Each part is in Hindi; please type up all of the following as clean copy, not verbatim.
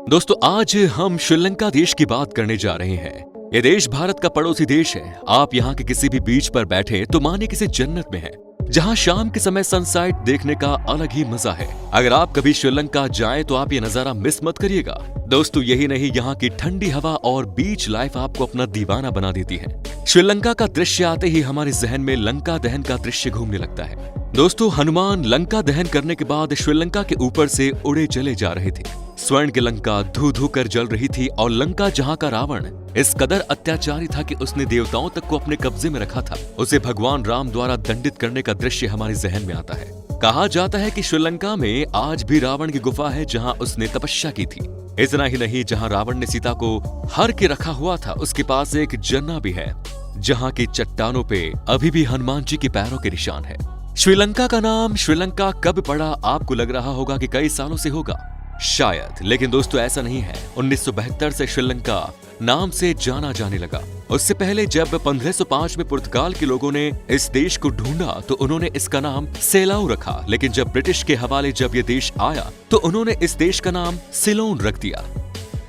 दोस्तों आज हम श्रीलंका देश की बात करने जा रहे हैं। ये देश भारत का पड़ोसी देश है। आप यहाँ के किसी भी बीच पर बैठे तो माने किसी जन्नत में है, जहाँ शाम के समय सनसेट देखने का अलग ही मजा है। अगर आप कभी श्रीलंका जाएं तो आप ये नजारा मिस मत करिएगा। दोस्तों यही नहीं, यहाँ की ठंडी हवा और बीच लाइफ आपको अपना दीवाना बना देती है। श्रीलंका का दृश्य आते ही हमारे जहन में लंका दहन का दृश्य घूमने लगता है। दोस्तों हनुमान लंका दहन करने के बाद श्रीलंका के ऊपर से उड़े चले जा रहे थे। स्वर्ण की लंका धू धू कर जल रही थी और लंका जहां का रावण इस कदर अत्याचारी था कि उसने देवताओं तक को अपने कब्जे में रखा था, उसे भगवान राम द्वारा दंडित करने का दृश्य हमारे जहन में आता है। कहा जाता है कि श्रीलंका में आज भी रावण की गुफा है जहां उसने तपस्या की थी। इतना ही नहीं, जहां रावण ने सीता को हर के रखा हुआ था उसके पास एक जन्ना भी है, जहां की चट्टानों पे अभी भी हनुमान जी के पैरों के निशान है। श्रीलंका का नाम श्रीलंका कब पड़ा आपको लग रहा होगा कि कई सालों से होगा, शायद, लेकिन दोस्तों ऐसा नहीं है। 1972 से श्रीलंका नाम से जाना जाने लगा। उससे पहले जब 1505 में पुर्तगाल के लोगों ने इस देश को ढूंढा तो उन्होंने इसका नाम सेलाऊ रखा, लेकिन जब ब्रिटिश के हवाले जब ये देश आया तो उन्होंने इस देश का नाम सिलोन रख दिया।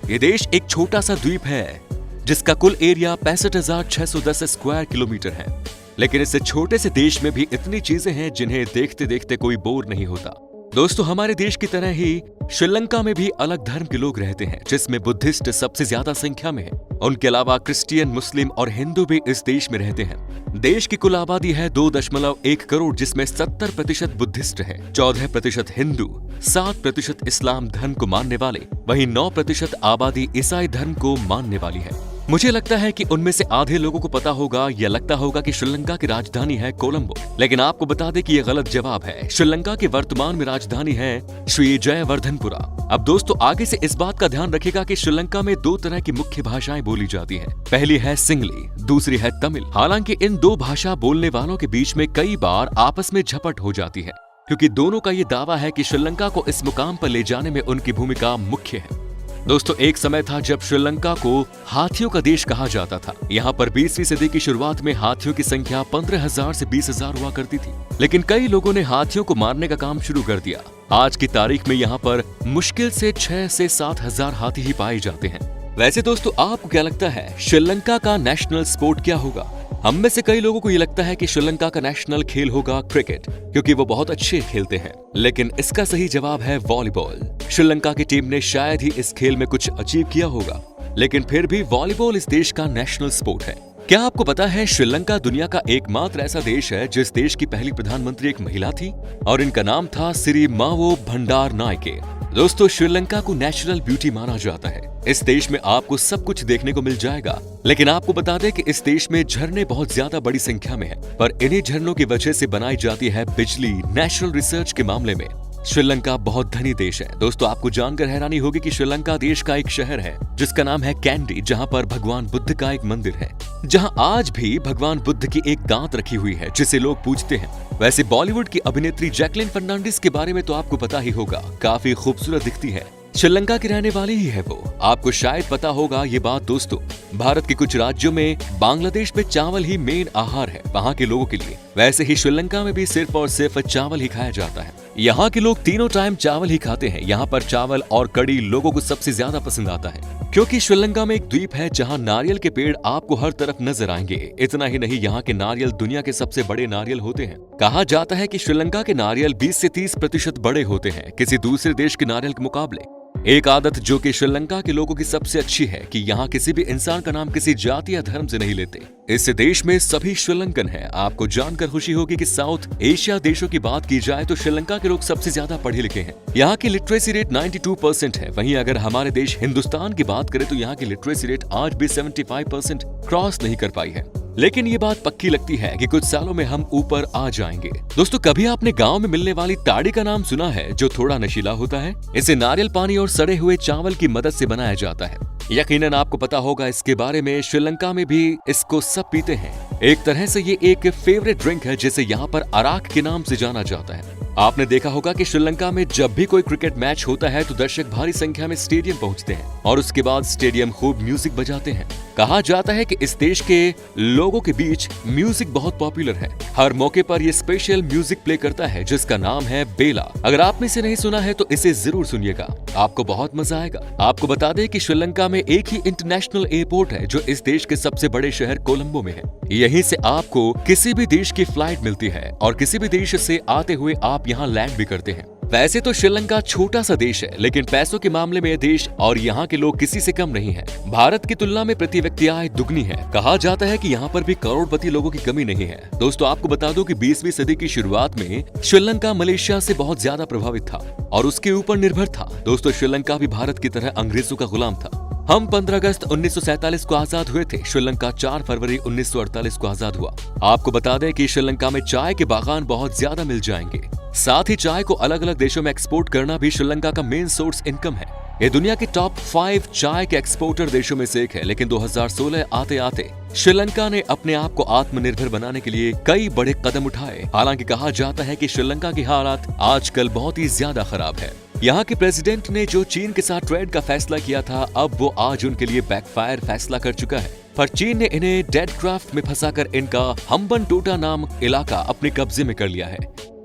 ये देश एक छोटा सा द्वीप है जिसका कुल एरिया 65,610 स्क्वायर किलोमीटर है, लेकिन इस छोटे से देश में भी इतनी चीजें हैं जिन्हें देखते देखते कोई बोर नहीं होता। दोस्तों हमारे देश की तरह ही श्रीलंका में भी अलग धर्म के लोग रहते हैं, जिसमें बुद्धिस्ट सबसे ज्यादा संख्या में है। उनके अलावा क्रिश्चियन, मुस्लिम और हिंदू भी इस देश में रहते हैं। देश की कुल आबादी है 2.1 करोड़, जिसमें 70% बुद्धिस्ट है, 14% हिंदू, 7% इस्लाम धर्म को मानने वाले, वहीं 9% आबादी ईसाई धर्म को मानने वाली है। मुझे लगता है कि उनमें से आधे लोगों को पता होगा या लगता होगा कि श्रीलंका की राजधानी है कोलंबो, लेकिन आपको बता दें कि यह गलत जवाब है। श्रीलंका की वर्तमान में राजधानी है श्री जयवर्धनपुरा। अब दोस्तों आगे से इस बात का ध्यान रखिएगा कि श्रीलंका में 2 तरह की मुख्य भाषाएं बोली जाती हैं। पहली है सिंगली, दूसरी है तमिल। हालांकि इन 2 भाषा बोलने वालों के बीच में कई बार आपस में झपट हो जाती है, क्योंकि दोनों का ये दावा है कि श्रीलंका को इस मुकाम पर ले जाने में उनकी भूमिका मुख्य है। दोस्तों एक समय था जब श्रीलंका को हाथियों का देश कहा जाता था। यहाँ पर 20वीं सदी की शुरुआत में हाथियों की संख्या 15,000 से 20,000 हुआ करती थी, लेकिन कई लोगों ने हाथियों को मारने का काम शुरू कर दिया। आज की तारीख में यहाँ पर मुश्किल से 6 से 7,000 हाथी ही पाए जाते हैं। वैसे दोस्तों आपको क्या लगता है श्रीलंका का नेशनल स्पोर्ट क्या होगा? हम में से कई लोगों को ये लगता है कि श्रीलंका का नेशनल खेल होगा क्रिकेट, क्योंकि वो बहुत अच्छे खेलते हैं, लेकिन इसका सही जवाब है वॉलीबॉल। श्रीलंका की टीम ने शायद ही इस खेल में कुछ अचीव किया होगा, लेकिन फिर भी वॉलीबॉल इस देश का नेशनल स्पोर्ट है। क्या आपको पता है श्रीलंका दुनिया का एकमात्र ऐसा देश है जिस देश की पहली प्रधानमंत्री एक महिला थी और इनका नाम था सिरी मावो भंडारनायके। दोस्तों श्रीलंका को नेचुरल ब्यूटी माना जाता है। इस देश में आपको सब कुछ देखने को मिल जाएगा, लेकिन आपको बता दें कि इस देश में झरने बहुत ज्यादा बड़ी संख्या में है, पर इन्हीं झरनों की वजह से बनाई जाती है बिजली। नेचुरल रिसर्च के मामले में श्रीलंका बहुत धनी देश है। दोस्तों आपको जानकर हैरानी होगी कि श्रीलंका देश का एक शहर है जिसका नाम है कैंडी, जहां पर भगवान बुद्ध का एक मंदिर है, जहां आज भी भगवान बुद्ध की एक दांत रखी हुई है जिसे लोग पूजते हैं। वैसे बॉलीवुड की अभिनेत्री जैकलिन फर्नांडिस के बारे में तो आपको पता ही होगा, काफी खूबसूरत दिखती है। श्रीलंका की रहने वाली ही है वो। आपको शायद पता होगा ये बात दोस्तों, भारत के कुछ राज्यों में बांग्लादेश में चावल ही मेन आहार है वहाँ के लोगों के लिए। वैसे ही श्रीलंका में भी सिर्फ और सिर्फ चावल ही खाया जाता है। यहाँ के लोग तीनों टाइम चावल ही खाते हैं। यहाँ पर चावल और कड़ी लोगों को सबसे ज्यादा पसंद आता है, क्योंकि श्रीलंका में एक द्वीप है जहाँ नारियल के पेड़ आपको हर तरफ नजर आएंगे। इतना ही नहीं, यहाँ के नारियल दुनिया के सबसे बड़े नारियल होते हैं। कहा जाता है कि श्रीलंका के नारियल 20 से 30% बड़े होते हैं किसी दूसरे देश के नारियल के मुकाबले। एक आदत जो कि श्रीलंका के लोगों की सबसे अच्छी है कि यहाँ किसी भी इंसान का नाम किसी जाति या धर्म से नहीं लेते। इस देश में सभी श्रीलंकन हैं। आपको जानकर खुशी होगी कि साउथ एशिया देशों की बात की जाए तो श्रीलंका के लोग सबसे ज्यादा पढ़े लिखे हैं। यहाँ की लिटरेसी रेट 92% है। वहीं अगर हमारे देश हिंदुस्तान की बात करें तो यहाँ की लिटरेसी रेट आज भी 75% क्रॉस नहीं कर पाई है, लेकिन ये बात पक्की लगती है कि कुछ सालों में हम ऊपर आ जाएंगे। दोस्तों कभी आपने गांव में मिलने वाली ताड़ी का नाम सुना है, जो थोड़ा नशीला होता है? इसे नारियल पानी और सड़े हुए चावल की मदद से बनाया जाता है। यकीनन आपको पता होगा इसके बारे में। श्रीलंका में भी इसको सब पीते हैं। एक तरह से ये एक फेवरेट ड्रिंक है जिसे यहाँ पर अराक के नाम से जाना जाता है। आपने देखा होगा कि श्रीलंका में जब भी कोई क्रिकेट मैच होता है तो दर्शक भारी संख्या में स्टेडियम पहुंचते हैं और उसके बाद स्टेडियम खूब म्यूजिक बजाते हैं। कहा जाता है कि इस देश के लोगों के बीच म्यूजिक बहुत पॉपुलर है। हर मौके पर ये स्पेशल म्यूजिक प्ले करता है जिसका नाम है बेला। अगर आपने इसे नहीं सुना है तो इसे जरूर सुनिएगा, आपको बहुत मजा आएगा। आपको बता दें कि श्रीलंका में एक ही इंटरनेशनल एयरपोर्ट है जो इस देश के सबसे बड़े शहर कोलंबो में है। यहीं से आपको किसी भी देश की फ्लाइट मिलती है और किसी भी देश से आते हुए आप यहाँ लैंड भी करते हैं। वैसे तो श्रीलंका छोटा सा देश है, लेकिन पैसों के मामले में यह देश और यहाँ के लोग किसी से कम नहीं है। भारत की तुलना में प्रति व्यक्ति आय दुगनी है। कहा जाता है कि यहाँ पर भी करोड़पति लोगों की कमी नहीं है। दोस्तों आपको बता दूं कि 20वीं सदी की शुरुआत में श्रीलंका मलेशिया से बहुत ज्यादा प्रभावित था और उसके ऊपर निर्भर था। दोस्तों श्रीलंका भी भारत की तरह अंग्रेजों का गुलाम था। हम 15 अगस्त 1947 को आजाद हुए थे। श्रीलंका 4 फरवरी 1948 को आजाद हुआ। आपको बता दें कि श्रीलंका में चाय के बागान बहुत ज्यादा मिल जाएंगे। साथ ही चाय को अलग अलग देशों में एक्सपोर्ट करना भी श्रीलंका का मेन सोर्स इनकम है। ये दुनिया के टॉप 5 चाय के एक्सपोर्टर देशों में से एक है। लेकिन 2016 आते आते श्रीलंका ने अपने आप को आत्मनिर्भर बनाने के लिए कई बड़े कदम उठाए। हालांकि कहा जाता है कि श्रीलंका की हालात आजकल बहुत ही ज्यादा खराब है। यहाँ के प्रेसिडेंट ने जो चीन के साथ ट्रेड का फैसला किया था, अब वो आज उनके लिए बैकफायर फैसला कर चुका है। पर चीन ने इन्हें डेड क्राफ्ट में फंसाकर इनका हम्बनटोटा नाम इलाका अपने कब्जे में कर लिया है।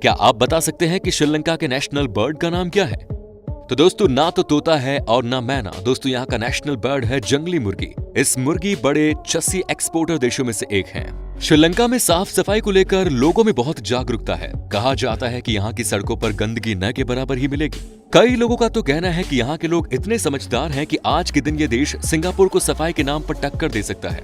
क्या आप बता सकते हैं कि श्रीलंका के नेशनल बर्ड का नाम क्या है? तो दोस्तों ना तो तोता है और ना मैना। दोस्तों यहाँ का नेशनल बर्ड है जंगली मुर्गी। इस मुर्गी बड़े चस्सी एक्सपोर्टर देशों में से एक है। श्रीलंका में साफ सफाई को लेकर लोगों में बहुत जागरूकता है। कहा जाता है कि यहाँ की सड़कों पर गंदगी न के बराबर ही मिलेगी। कई लोगों का तो कहना है कि यहाँ के लोग इतने समझदार हैं कि आज के दिन ये देश सिंगापुर को सफाई के नाम पर टक्कर दे सकता है।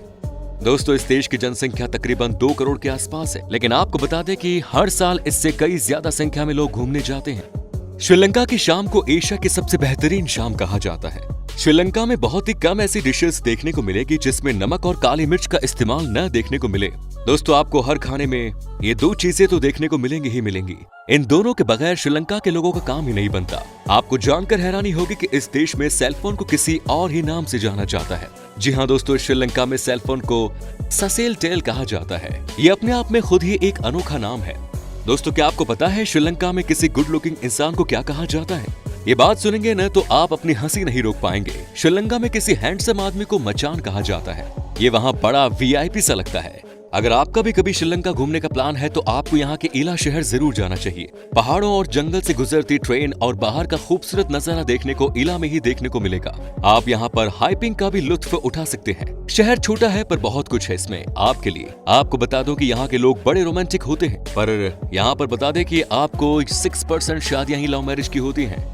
दोस्तों इस देश की जनसंख्या तकरीबन 2 करोड़ के आसपास है, लेकिन आपको बता दें कि हर साल इससे कई ज्यादा संख्या में लोग घूमने जाते हैं। श्रीलंका की शाम को एशिया की सबसे बेहतरीन शाम कहा जाता है। श्रीलंका में बहुत ही कम ऐसी डिशेस देखने को मिलेगी जिसमें नमक और काली मिर्च का इस्तेमाल न देखने को मिले। दोस्तों आपको हर खाने में ये 2 चीजें तो देखने को मिलेंगी ही मिलेंगी। इन दोनों के बगैर श्रीलंका के लोगों का काम ही नहीं बनता। आपको जानकर हैरानी होगी कि इस देश में सेलफोन को किसी और ही नाम से जाना जाता है। जी हाँ दोस्तों, श्रीलंका में सेलफोन को ससेल टेल कहा जाता है। ये अपने आप में खुद ही एक अनोखा नाम है। दोस्तों क्या आपको पता है श्रीलंका में किसी गुड लुकिंग इंसान को क्या कहा जाता है? ये बात सुनेंगे न तो आप अपनी हंसी नहीं रोक पाएंगे। श्रीलंका में किसी हैंडसम आदमी को मचान कहा जाता है। ये वहाँ बड़ा VIP सा लगता है। अगर आपका भी कभी श्रीलंका घूमने का प्लान है तो आपको यहाँ के इला शहर जरूर जाना चाहिए। पहाड़ों और जंगल से गुजरती ट्रेन और बाहर का खूबसूरत नजारा देखने को इला में ही देखने को मिलेगा। आप यहाँ पर हाइकिंग का भी लुत्फ उठा सकते हैं। शहर छोटा है पर बहुत कुछ है इसमें आपके लिए। आपको बता दो कि यहाँ के लोग बड़े रोमांटिक होते हैं, पर यहाँ पर बता दें कि आपको 6% शादियां ही लव मैरिज की होती हैं।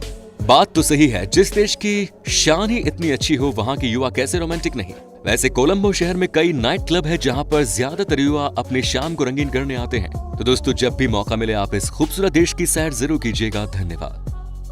बात तो सही है, जिस देश की शान ही इतनी अच्छी हो वहाँ के युवा कैसे रोमांटिक नहीं। वैसे कोलंबो शहर में कई नाइट क्लब है जहाँ पर ज्यादातर युवा अपने शाम को रंगीन करने आते हैं। तो दोस्तों जब भी मौका मिले आप इस खूबसूरत देश की सैर जरूर कीजिएगा। धन्यवाद।